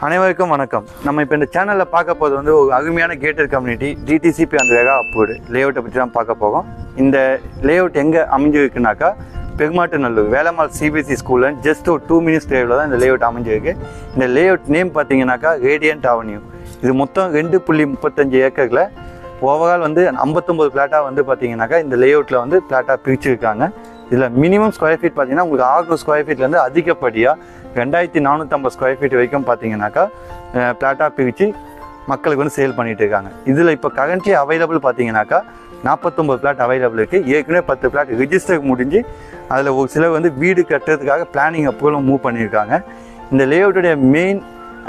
அனைவருக்கும் வணக்கம். நம்ம இப்போ இந்த சேனலில் பார்க்க போகிறது வந்து ஒரு அருமையான கேட்டட் கம்யூனிட்டி டிடிசிபி அந்த ரெகா அப்ரூவ்டு லேஅவுட்டை பற்றி தான் பார்க்க போகிறோம். இந்த லேஅவுட் எங்கே அமைஞ்சிருக்குனாக்கா பெருமாட்டுநல்லூர் வேலம்மாள் சிபிஎஸ்சி ஸ்கூலில் ஜஸ்ட் ஒரு 2 minutes டிரைவில் தான் இந்த லேஅவுட் அமைஞ்சிருக்கு. இந்த லேஅவுட் நேம் பார்த்தீங்கன்னாக்கா ரேடியன்ட் அவென்யூ. இது மொத்தம் 2.35 ஏக்கரில் ஓவரால் வந்து 59 ஃப்ளாட்டாக வந்து பார்த்தீங்கன்னாக்கா இந்த லேஅவுட்டில் வந்து ஃப்ளாட்டாக பிரிச்சுருக்காங்க. இதில் மினிமம் ஸ்கொயர் ஃபீட் பார்த்தீங்கன்னா உங்களுக்கு 600 ஸ்கொயர் ஃபீட்லேருந்து அதிகப்படியாக 2450 ஸ்கொயர் ஃபீட் வரைக்கும் பார்த்தீங்கன்னாக்கா ஃப்ளாட்டாக பிரித்து மக்களுக்கு வந்து சேல் பண்ணிகிட்டு இருக்காங்க. இதில் இப்போ கரண்ட்லி அவைலபிள் பார்த்தீங்கன்னாக்கா 49 ஃப்ளாட் அவைலபிள் இருக்குது. ஏற்கனவே 10 ஃப்ளாட் ரிஜிஸ்டர் முடிஞ்சு அதில் ஒரு சிலர் வந்து வீடு கட்டுறதுக்காக பிளானிங் அப்ரூவலும் மூவ் பண்ணியிருக்காங்க. இந்த லேஅவுட்டுடைய மெயின்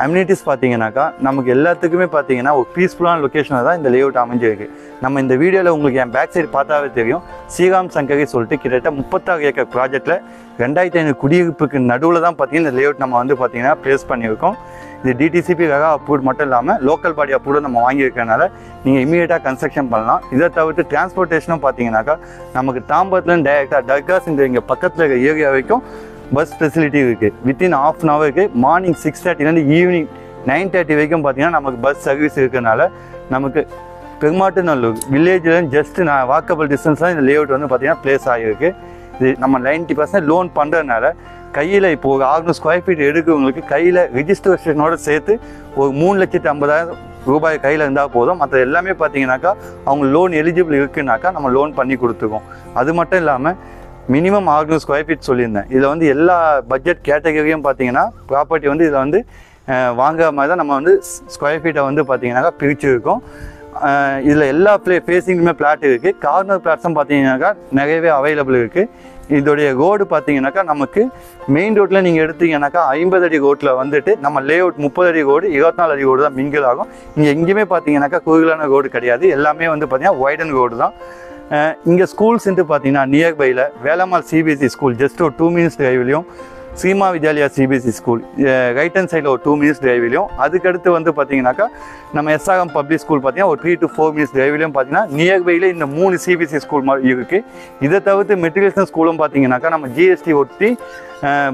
அம்யூனிட்டிஸ் பார்த்தீங்கன்னாக்கா நமக்கு எல்லாத்துக்குமே பார்த்தீங்கன்னா ஒரு பீஸ்ஃபுல்லான லொக்கேஷனில் தான் இந்த லேஅவுட் அமைஞ்சிருக்கு. நம்ம இந்த வீடியோவில் உங்களுக்கு என் பேக் சைடு பார்த்தாவே தெரியும். ஸ்ரீராம் சங்கரி சொல்லிட்டு கிட்டத்தட்ட 36 ஏக்கர் ப்ராஜெக்டில் 2500 குடியிருப்புக்கு நடுவில் தான் பார்த்தீங்கன்னா இந்த லேஅவுட் நம்ம வந்து பார்த்தீங்கன்னா ப்ளேஸ் பண்ணியிருக்கோம். இது டிடிசிபி ரெகா அப்ரூவ்ட் மட்டும் இல்லாமல் லோக்கல் பாடி அப்ரூவ்டு நம்ம வாங்கியிருக்கனால நீங்கள் இமீடியட்டாக கன்ஸ்ட்ரக்ஷன் பண்ணலாம். இதை தவிர்த்து டிரான்ஸ்போர்ட்டேஷனும் பார்த்தீங்கன்னா நமக்கு தாம்பரத்துலேருந்து டைரெக்டாக தர்காஸ் இந்த பக்கத்தில் இருக்கிற ஏரியா வரைக்கும் பஸ் ஃபெசிலிட்டி இருக்குது. Within ½ an hour morning 6:30 evening 9:30 வரைக்கும் பார்த்தீங்கன்னா நமக்கு பஸ் சர்வீஸ் இருக்கிறதுனால நமக்கு பெருமாட்டுநல்லூர் வில்லேஜில் ஜஸ்ட் வாக்கபிள் டிஸ்டன்ஸ் தான் இந்த லேஅவுட் வந்து பார்த்தீங்கன்னா ப்ளேஸ் ஆகிருக்கு. இது நம்ம 90% லோன் பண்ணுறதுனால கையில் இப்போ ஒரு 600 ஸ்கொயர் ஃபீட் எடுக்கிறவங்களுக்கு கையில் ரிஜிஸ்ட்ரேஷனோடு சேர்த்து ஒரு 3,50,000 ரூபாய் கையில் இருந்தால் போதும். மற்ற எல்லாமே பார்த்தீங்கன்னாக்கா அவங்க லோன் எலிஜிபிள் இருக்குனாக்கா நம்ம லோன் பண்ணி கொடுத்துருக்கோம். அது மட்டும் இல்லாமல் மினிமம் 600 ஸ்கொயர் ஃபீட் சொல்லியிருந்தேன். இதில் வந்து எல்லா பட்ஜெட் கேட்டகரியும் பார்த்தீங்கன்னா ப்ராப்பர்ட்டி வந்து இதில் வந்து வாங்குற மாதிரி தான் நம்ம வந்து ஸ்கொயர் ஃபீட்டை வந்து பார்த்தீங்கன்னாக்கா பிரிச்சுருக்கோம். இதில் எல்லா ஃபேஸிங்குமே பிளாட் இருக்குது. கார்னர் பிளாட்ஸும் பார்த்தீங்கன்னாக்கா நிறையவே அவைலபிள் இருக்குது. இதோடைய ரோடு பார்த்தீங்கன்னாக்கா நமக்கு மெயின் ரோட்டில் நீங்கள் எடுத்தீங்கன்னாக்கா 50 அடி ரோட்டில் வந்துட்டு நம்ம லேஅவுட் 30 அடி ரோடு 24 அடி ரோடு தான் மிங்கிள் ஆகும். இங்கே எங்கேயுமே பார்த்தீங்கன்னாக்கா குறுகலான ரோடு கிடையாது. எல்லாமே வந்து பார்த்தீங்கன்னா வைடன் ரோடு தான். இங்கே ஸ்கூல்ஸ்ன்ட்டு பார்த்தீங்கன்னா நியர்பையில் வேலம்மாள் சிபிஎஸ்சி ஸ்கூல் ஜஸ்ட் ஒரு 2 minutes டிரைவ்லையும், Seema Vidyalaya CBSE school right hand சைடில் ஒரு 2 minutes டிரைவ்லையும், அதுக்கடுத்து வந்து பார்த்தீங்கன்னாக்கா நம்ம எஸ்ஆர்எம் பப்ளிக் ஸ்கூல் பார்த்தீங்கன்னா ஒரு 3 to 4 minutes டிரைவ்லையும் பார்த்தீங்கன்னா நியர்பையில் இந்த 3 சிபிஎஸ்சி ஸ்கூல் மாதிரி இருக்குது. இதை தவிர்த்து மெட்ரிகுலேஷன் ஸ்கூலும் பார்த்தீங்கன்னாக்கா நம்ம ஜிஎஸ்டி ஒட்டி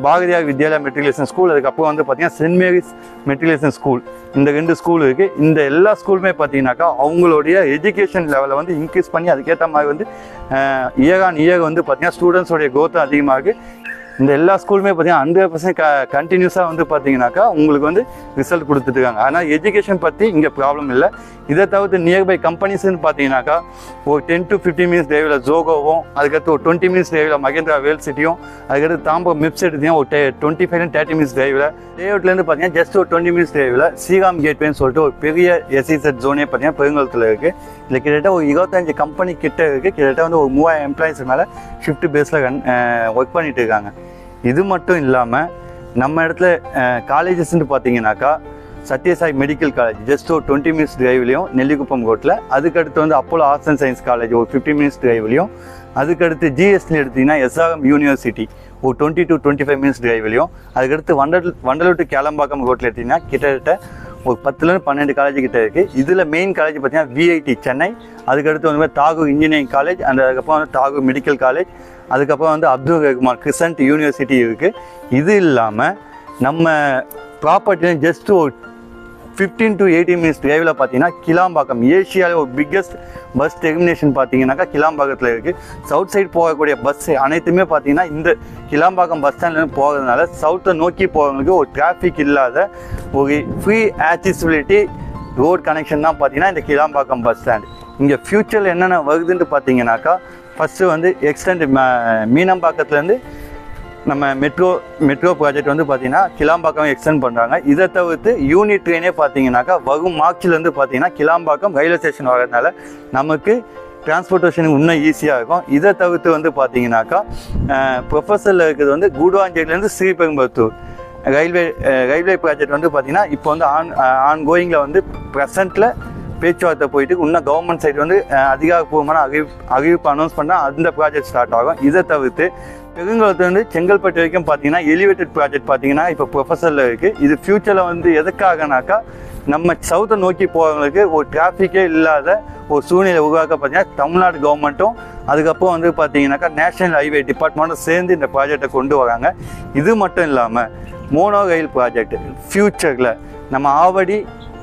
பாரதியார் வித்யாலயா மெட்ரிகுலேஷன் ஸ்கூல், அதுக்கப்புறம் வந்து பார்த்தீங்கன்னா சென்ட் மேரிஸ் மெட்ரிகுலேஷன் ஸ்கூல், இந்த 2 ஸ்கூல் இருக்குது. இந்த எல்லா ஸ்கூலுமே பார்த்தீங்கன்னாக்கா அவங்களுடைய எஜுகேஷன் லெவலை வந்து இன்க்ரீஸ் பண்ணி அதுக்கேற்ற மாதிரி வந்து இயர் ஆன் இயர் வந்து பார்த்தீங்கன்னா ஸ்டூடெண்ட்ஸோடைய க்ரோத்தும் அதிகமாக இருக்குது. இந்த எல்லா ஸ்கூலுமே பார்த்தீங்கன்னா 100% கண்டினியூஸாக வந்து பார்த்தீங்கன்னாக்கா உங்களுக்கு வந்து ரிசல்ட் கொடுத்துட்ருக்காங்க. ஆனால் எஜுகேஷன் பற்றி இங்கே ப்ராப்ளம் இல்லை. இதை தவிர்த்து நியர்பை கம்பெனிஸ்ன்னு பார்த்தீங்கன்னாக்கா ஒரு 10 to 15 minutes டிரைவில் ஜோகோவும், அதுக்கடுத்து ஒரு 20 minutes டிரைவில் மகேந்திரா வேல் சிட்டியும், அதுக்கடுத்து தாம்பரம் மிப்ஸ் எடுத்தீங்கன்னா ஒரு 25 to 30 minutes டிரைவில், லேஅவுட்லேருந்து பார்த்தீங்கன்னா ஜஸ்ட் ஒரு 20 minutes டிரைவில் ஸ்ரீராம் கேட்வேன்னு சொல்லிட்டு ஒரு பெரிய எஸ்இசட் ஜோனே பார்த்தீங்கன்னா பெருங்குளத்தில் இருக்குது. இதில் கிட்டத்தட்ட ஒரு 25 கம்பெனி கிட்ட இருக்குது. கிட்டத்தட்ட வந்து ஒரு 3000 எம்ப்ளாயிஸ் மேலே ஷிஃப்ட் பேஸில் ஒர்க் பண்ணிட்டு இருக்காங்க. இது மட்டும் இல்லாமல் நம்ம இடத்துல காலேஜஸ்ன்னு பார்த்தீங்கன்னாக்கா சத்யசாய் மெடிக்கல் காலேஜ் ஜஸ்ட் ஒரு 20 minutes டிரைவ்லையும் நெல்லிக்குப்பம் ரோட்டில், அதுக்கடுத்து வந்து Apollo arts and science college ஒரு 15 minutes டிரைவ்லையும், அதுக்கடுத்து ஜிஎஸ்டியில் எடுத்திங்கன்னா எஸ்ஆர்எம் யூனிவர்சிட்டி ஒரு 20 to 25 minutes டிரைவ்லையும், அதுக்கடுத்து வண்டலூர் டு கேளம்பாக்கம் ரோட்டில் எடுத்திங்கன்னா கிட்டத்தட்ட ஒரு 10 to 12 காலேஜ் கிட்ட இருக்குது. இதில் மெயின் காலேஜ் பார்த்தீங்கன்னா விஐடி சென்னை, அதுக்கடுத்து வந்து தாகூர் இன்ஜினியரிங் காலேஜ், அதுக்கப்புறம் வந்து தாகூர் மெடிக்கல் காலேஜ், அதுக்கப்புறம் வந்து அப்துல் ரஹ்மான் கிருசன்ட் யூனிவர்சிட்டி இருக்குது. இது இல்லாமல் நம்ம ப்ராப்பர்ட்டியில் ஜஸ்ட் ஒரு 15 to 18 minutes டிரைவில் பார்த்தீங்கன்னா கிளாம்பாக்கம் ஏஷியாவில் ஒரு பிக்கஸ்ட் பஸ் டெர்மினேஷன் பார்த்தீங்கன்னாக்கா கிளாம்பாக்கத்தில் இருக்குது. சவுத் சைடு போகக்கூடிய பஸ் அனைத்துமே பார்த்தீங்கன்னா இந்த கிளாம்பாக்கம் பஸ் ஸ்டாண்ட்லேருந்து போகிறதுனால சவுத்தை நோக்கி போகிறவங்களுக்கு ஒரு டிராஃபிக் இல்லாத ஒரு ஃப்ரீ ஆக்சசிபிலிட்டி ரோட் கனெக்ஷன் தான் பார்த்தீங்கன்னா இந்த கிளாம்பாக்கம் பஸ் ஸ்டாண்ட். இங்கே ஃப்யூச்சரில் என்னென்ன வருதுன்ட்டு பார்த்தீங்கன்னாக்கா ஃபஸ்ட்டு வந்து எக்ஸ்டெண்ட் மீனம்பாக்கத்துலேருந்து நம்ம மெட்ரோ ப்ராஜெக்ட் வந்து பார்த்தீங்கன்னா கிளாம்பாக்கம் எக்ஸ்டெண்ட் பண்ணுறாங்க. இதை தவிர்த்து யூனிட் ட்ரெயினே பார்த்தீங்கன்னாக்கா வரும் மார்ச்லேருந்து பார்த்தீங்கன்னா கிளாம்பாக்கம் ரயில்வே ஸ்டேஷன் வரதுனால நமக்கு டிரான்ஸ்போர்ட்டேஷனுக்கு இன்னும் ஈஸியாக இருக்கும். இதை தவிர்த்து வந்து பார்த்தீங்கன்னாக்கா ப்ரொஃபஸரில் இருக்கிறது வந்து கூடுவாஞ்சேரியிலேருந்து ஸ்ரீபெரும்புத்தூர் ரயில்வே ப்ராஜெக்ட் வந்து பார்த்தீங்கன்னா இப்போ வந்து ஆன்கோயிங்கில் வந்து ப்ரெசண்ட்டில் பேச்சுவார்த்தை போயிட்டு இன்னும் கவர்மெண்ட் சைடு வந்து அதிகாரப்பூர்வமான அறிவிப்பு அனௌன்ஸ் பண்ணால் அந்த ப்ராஜெக்ட் ஸ்டார்ட் ஆகும். இதை தவிர்த்து பெருங்குளத்துலேருந்து செங்கல்பட்டு வரைக்கும் பார்த்தீங்கன்னா எலிவேட்டட் ப்ராஜெக்ட் பார்த்தீங்கன்னா இப்போ ப்ரொஃபஸரில் இருக்குது. இது ஃப்யூச்சரில் வந்து எதுக்காகனாக்கா நம்ம சவுத்தை நோக்கி போகிறவங்களுக்கு ஒரு டிராஃபிக்கே இல்லாத ஒரு சூழ்நிலை உருவாக்க பார்த்தீங்கன்னா தமிழ்நாடு கவர்மெண்ட்டும் அதுக்கப்புறம் வந்து பார்த்தீங்கன்னாக்கா நேஷனல் ஹைவே டிபார்ட்மெண்ட்டும் சேர்ந்து இந்த ப்ராஜெக்டை கொண்டு வராங்க. இது மட்டும் இல்லாமல் மோனோ ரயில் ப்ராஜெக்ட் ஃப்யூச்சரில் நம்ம ஆவடி,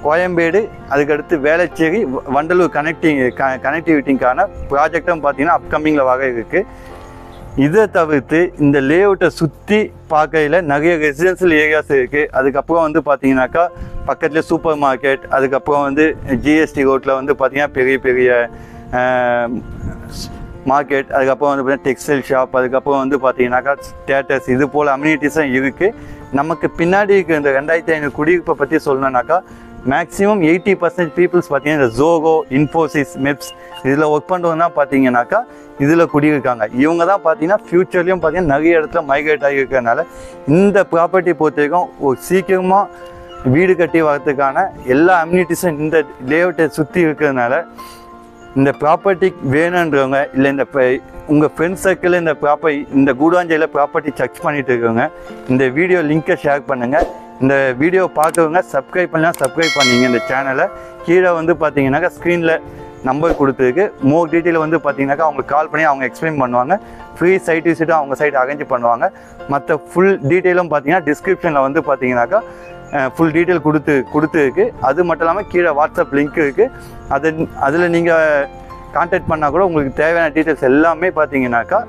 கோயம்பேடு, அதுக்கடுத்து வேளச்சேரி, வண்டலூர் கனெக்டிவிட்டிங்கான ப்ராஜெக்டும் பார்த்தீங்கன்னா அப்கமிங்கில் வர இருக்குது. இதை தவிர்த்து இந்த லேஅவுட்டை சுற்றி பார்க்கையில் நிறைய ரெசிடென்ஷியல் ஏரியாஸ் இருக்குது. அதுக்கப்புறம் வந்து பார்த்தீங்கன்னாக்கா பக்கத்தில் சூப்பர் மார்க்கெட், அதுக்கப்புறம் வந்து ஜிஎஸ்டி ரோட்டில் வந்து பார்த்திங்கன்னா பெரிய பெரிய மார்க்கெட், அதுக்கப்புறம் வந்து பார்த்தீங்கன்னா டெக்ஸ்டைல் ஷாப், அதுக்கப்புறம் வந்து பார்த்தீங்கன்னாக்கா தேட்டர்ஸ், இது போல் அம்யூனிட்டிஸும் இருக்குது. நமக்கு பின்னாடி இருக்கிற இந்த 2500 குடியிருப்பை பற்றி சொல்லணுன்னாக்கா மேக்ஸிமம் 80% பீப்புள்ஸ் பார்த்தீங்கன்னா இந்த ஜோகோ, இன்ஃபோசிஸ், மெப்ஸ் இதில் ஒர்க் பண்ணுறவங்க தான் பார்த்தீங்கன்னாக்கா இதில் குடியிருக்காங்க. இவங்க தான் பார்த்தீங்கன்னா ஃப்யூச்சர்லேயும் பார்த்தீங்கன்னா நிறைய இடத்துல மைக்ரேட் ஆகி இருக்கிறதுனால இந்த ப்ராப்பர்ட்டி பொறுத்த வரைக்கும் ஒரு சீக்கிரமாக வீடு கட்டி வரதுக்கான எல்லா அம்யூனிட்டிஸும் இந்த லேஅவுட்டை சுற்றி இருக்கிறதுனால இந்த ப்ராப்பர்ட்டி வேணுன்றவங்க இல்லை இந்த உங்கள் ஃப்ரெண்ட்ஸ் சர்க்கிளில் இந்த கூடாஞ்சேரியில் ப்ராப்பர்ட்டி சர்ச் பண்ணிட்டு இருக்கவங்க இந்த வீடியோ லிங்க்கை ஷேர் பண்ணுங்கள். இந்த வீடியோ பார்க்குறவங்க சப்ஸ்கிரைப் பண்ணலாம், சப்ஸ்கிரைப் பண்ணிங்க இந்த சேனலை. கீழே வந்து பார்த்தீங்கன்னாக்கா ஸ்க்ரீனில் நம்பர் கொடுத்துருக்கு. மோர் டீட்டெயில் வந்து பார்த்தீங்கன்னாக்கா அவங்களுக்கு கால் பண்ணி அவங்க எக்ஸ்பிளைன் பண்ணுவாங்க. ஃப்ரீ சைட் விசிட்டும் அவங்க சைட் அரேஞ்ச் பண்ணுவாங்க. மற்ற ஃபுல் டீட்டெயிலும் பார்த்தீங்கன்னா டிஸ்கிரிப்ஷனில் வந்து பார்த்தீங்கன்னாக்கா ஃபுல் டீட்டெயில் கொடுத்துருக்கு. அது மட்டும் இல்லாமல் கீழே வாட்ஸ்அப் லிங்க் இருக்குது. அதில் நீங்கள் கான்டாக்ட் பண்ணால் கூட உங்களுக்கு தேவையான டீட்டெயில்ஸ் எல்லாமே பார்த்தீங்கன்னாக்கா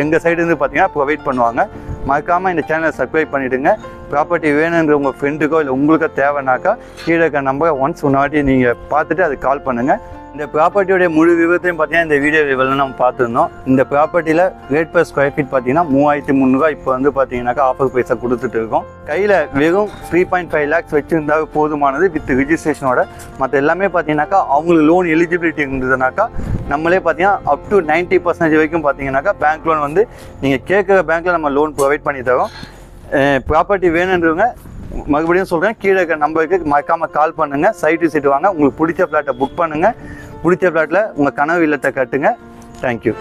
எங்கள் சைடுலேருந்து பார்த்தீங்கன்னா ப்ரொவைட் பண்ணுவாங்க. மறக்காமல் இந்த சேனலை சப்ஸ்கிரைப் பண்ணிவிடுங்க. ப்ராப்பர்ட்டி வேணுன்ற உங்கள் ஃப்ரெண்டுக்கோ இல்லை உங்களுக்கோ தேவைனாக்கா கீழே இருக்க நம்பரை ஒன்ஸ் முன்னாடி நீங்கள் பார்த்துட்டு அதுக்கு கால் பண்ணுங்கள். இந்த ப்ராப்பர்ட்டியோடைய முழு விவரத்தையும் பார்த்தீங்கன்னா இந்த வீடியோ விவரம் நம்ம பார்த்துருந்தோம். இந்த ப்ராப்பர்ட்டியில் ரேட் பர் ஸ்கொயர் ஃபீட் பார்த்தீங்கன்னா 3300 இப்போ வந்து பார்த்தீங்கன்னாக்கா ஆஃபர் ப்ரைஸாக கொடுத்துட்டு இருக்கோம். கையில் வெறும் 3.5 lakhs வச்சுருந்தாவே போதுமானது வித் ரிஜிஸ்ட்ரேஷனோட. மற்ற எல்லாமே பார்த்தீங்கன்னாக்கா அவங்களுக்கு லோன் எலிஜிபிலிட்டி இருந்ததுனாக்கா நம்மளே பார்த்தீங்கன்னா அப் டு 90% வரைக்கும் பார்த்தீங்கன்னாக்கா பேங்க் லோன் வந்து நீங்கள் கேட்குற பேங்க்கில் நம்ம லோன் ப்ரொவைட் பண்ணி தரோம். ப்ராப்பர்ட்டி வேணுன்றவங்க மறுபடியும் சொல்கிறேன், கீழே இருக்க நம்பருக்கு மறக்காமல் கால் பண்ணுங்கள். சைட் விசிட் வாங்க, உங்களுக்கு பிடிச்ச ஃப்ளாட்டை புக் பண்ணுங்கள். பிடிச்ச ஃப்ளாட்டில் உங்கள் கனவு இல்லத்தை கட்டுங்க. தேங்க்யூ.